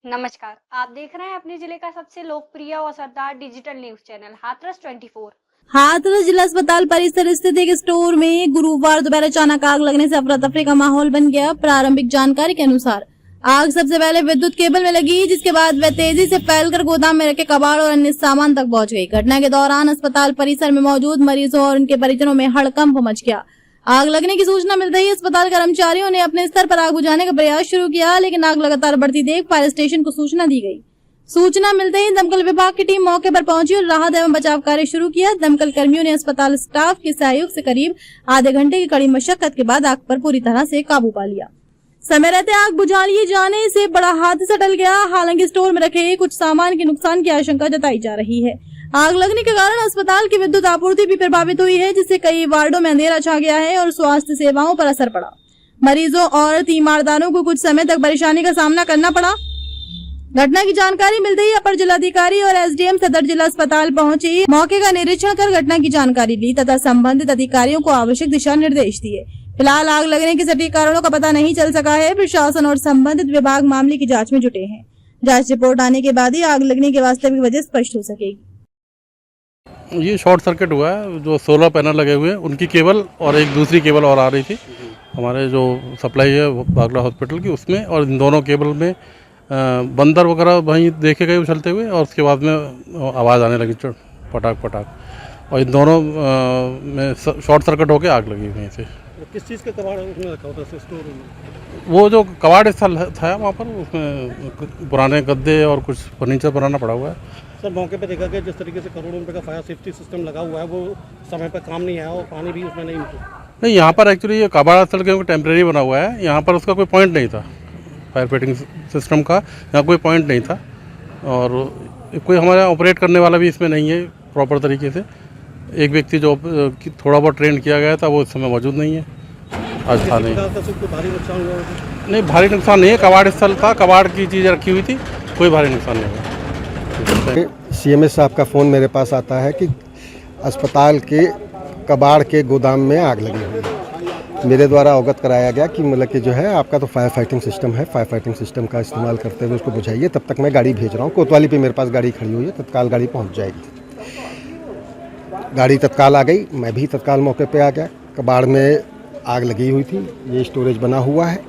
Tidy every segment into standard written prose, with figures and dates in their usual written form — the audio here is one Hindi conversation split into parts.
नमस्कार, आप देख रहे हैं अपने जिले का सबसे लोकप्रिय और असरदार digital news channel Hathras 24। Hathras जिला अस्पताल परिसर स्थित एक स्टोर में गुरुवार दोपहर अचानक आग लगने से अफरा तफरी का माहौल बन गया। प्रारंभिक जानकारी के अनुसार आग सबसे पहले विद्युत केबल में लगी, जिसके बाद वह तेजी से फैलकर गोदाम में रखे कबाड़ और अन्य सामान तक पहुंच गई। घटना के दौरान अस्पताल परिसर में मौजूद मरीजों और उनके परिजनों में हड़कंप मच गया। आग लगने की सूचना मिलते ही अस्पताल कर्मचारियों ने अपने स्तर पर आग बुझाने का प्रयास शुरू किया, लेकिन आग लगातार बढ़ती देख फायर स्टेशन को सूचना दी गई। सूचना मिलते ही दमकल विभाग की टीम मौके पर पहुंची और राहत एवं बचाव कार्य शुरू किया। दमकल कर्मियों ने अस्पताल स्टाफ के सहयोग से करीब आधे घंटे की कड़ी मशक्कत के बाद आग पर पूरी तरह से काबू पा लिया। समय रहते आग बुझा लिए जाने से बड़ा हादसा टल गया। हालांकि स्टोर में रखे कुछ सामान के नुकसान की आशंका जताई जा रही है। आग लगने के कारण अस्पताल की विद्युत आपूर्ति भी प्रभावित हुई है, जिससे कई वार्डों में अंधेरा छा गया है और स्वास्थ्य सेवाओं पर असर पड़ा। मरीजों और तीमारदारों को कुछ समय तक परेशानी का सामना करना पड़ा। घटना की जानकारी मिलते ही अपर जिलाधिकारी और एसडीएम सदर जिला अस्पताल पहुंचे, मौके का निरीक्षण कर घटना की जानकारी ली तथा संबंधित अधिकारियों को आवश्यक दिशा निर्देश दिए। फिलहाल आग लगने के सटीक कारणों का पता नहीं चल सका है। प्रशासन और संबंधित विभाग मामले की जांच में जुटे हैं। जांच रिपोर्ट आने के बाद ही आग लगने की वास्तविक वजह स्पष्ट हो सकेगी। ये शॉर्ट सर्किट हुआ है। जो सोलर पैनल लगे हुए हैं उनकी केबल और एक दूसरी केबल और आ रही थी हमारे जो सप्लाई है बागला हॉस्पिटल की, उसमें, और इन दोनों केबल में बंदर वगैरह वहीं देखे गए उछलते हुए, और उसके बाद में आवाज़ आने लगी पटाख पटाख, और इन दोनों में शॉर्ट सर्किट होकर आग लगी वहीं से। किस चीज़ का कबाड़ उसमें रखा होता है स्टोर में? वो जो कबाड़ स्थल था वहाँ पर, उसमें पुराने गद्दे और कुछ फर्नीचर पुराना पड़ा हुआ है। सर, मौके पे देखा गया जिस तरीके से करोड़ों रुपए का फायर सेफ्टी सिस्टम लगा हुआ है वो समय पर काम नहीं आया और पानी भी उसमें नहीं यहाँ पर एक्चुअली ये कबाड़ स्थल क्योंकि टेम्प्रेरी बना हुआ है, यहाँ पर उसका कोई पॉइंट नहीं था फायर फाइटिंग सिस्टम का, यहाँ कोई पॉइंट नहीं था, और कोई हमारा ऑपरेट करने वाला भी इसमें नहीं है प्रॉपर तरीके से। एक व्यक्ति जो थोड़ा बहुत ट्रेन किया गया था वो इस समय मौजूद नहीं है। आज था नहीं, भारी नुकसान हुआ? नहीं, भारी नुकसान नहीं है। कबाड़ स्थल था, कबाड़ की चीज़ें रखी हुई थी, कोई भारी नुकसान नहीं हुआ। सीएमएस साहब का फ़ोन मेरे पास आता है कि अस्पताल के कबाड़ के गोदाम में आग लगी हुई है। मेरे द्वारा अवगत कराया गया कि मतलब कि जो है आपका तो फायर फाइटिंग सिस्टम है, फायर फाइटिंग सिस्टम का इस्तेमाल करते हुए उसको बुझाइए। तब तक मैं गाड़ी भेज रहा हूँ, कोतवाली पे मेरे पास गाड़ी खड़ी हुई है, तत्काल गाड़ी पहुँच जाएगी। गाड़ी तत्काल आ गई, मैं भी तत्काल मौके पर आ गया। कबाड़ में आग लगी हुई थी, ये स्टोरेज बना हुआ है,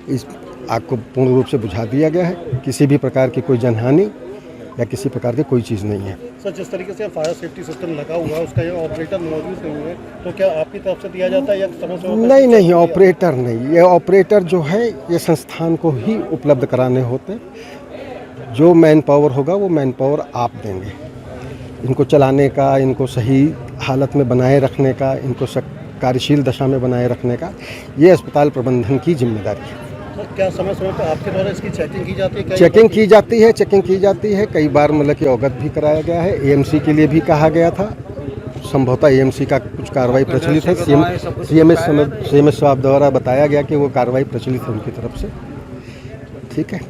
इस आग को पूर्ण रूप से बुझा दिया गया है। किसी भी प्रकार की कोई जनहानि या किसी प्रकार की कोई चीज़ नहीं है। सर, जिस तरीके से फायर सेफ्टी सिस्टम लगा हुआ है उसका ये ऑपरेटर मौजूद नहीं है, तो क्या आपकी तरफ से दिया जाता है या समय से? नहीं, ऑपरेटर नहीं, ये ऑपरेटर जो है ये संस्थान को ही उपलब्ध कराने होते। जो मैन पावर होगा वो मैन पावर आप देंगे। इनको चलाने का, इनको सही हालत में बनाए रखने का, इनको कार्यशील दशा में बनाए रखने का ये अस्पताल प्रबंधन की जिम्मेदारी है। तो क्या समय समय पर आपके द्वारा इसकी चेकिंग की जाती है? चेकिंग की जाती है। कई बार मतलब कि अवगत भी कराया गया है। एएमसी के लिए भी कहा गया था, संभवतः एएमसी का कुछ कार्रवाई प्रचलित है। सीएमएस साहब द्वारा बताया गया कि वो कार्रवाई प्रचलित है उनकी तरफ से। ठीक है,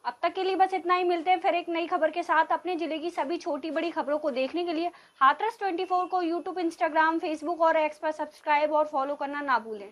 अब तक के लिए बस इतना ही। मिलते हैं फिर एक नई खबर के साथ। अपने जिले की सभी छोटी बड़ी खबरों को देखने के लिए हाथरस 24 को यूट्यूब, इंस्टाग्राम, फेसबुक और एक्स पर सब्सक्राइब और फॉलो करना ना भूलें।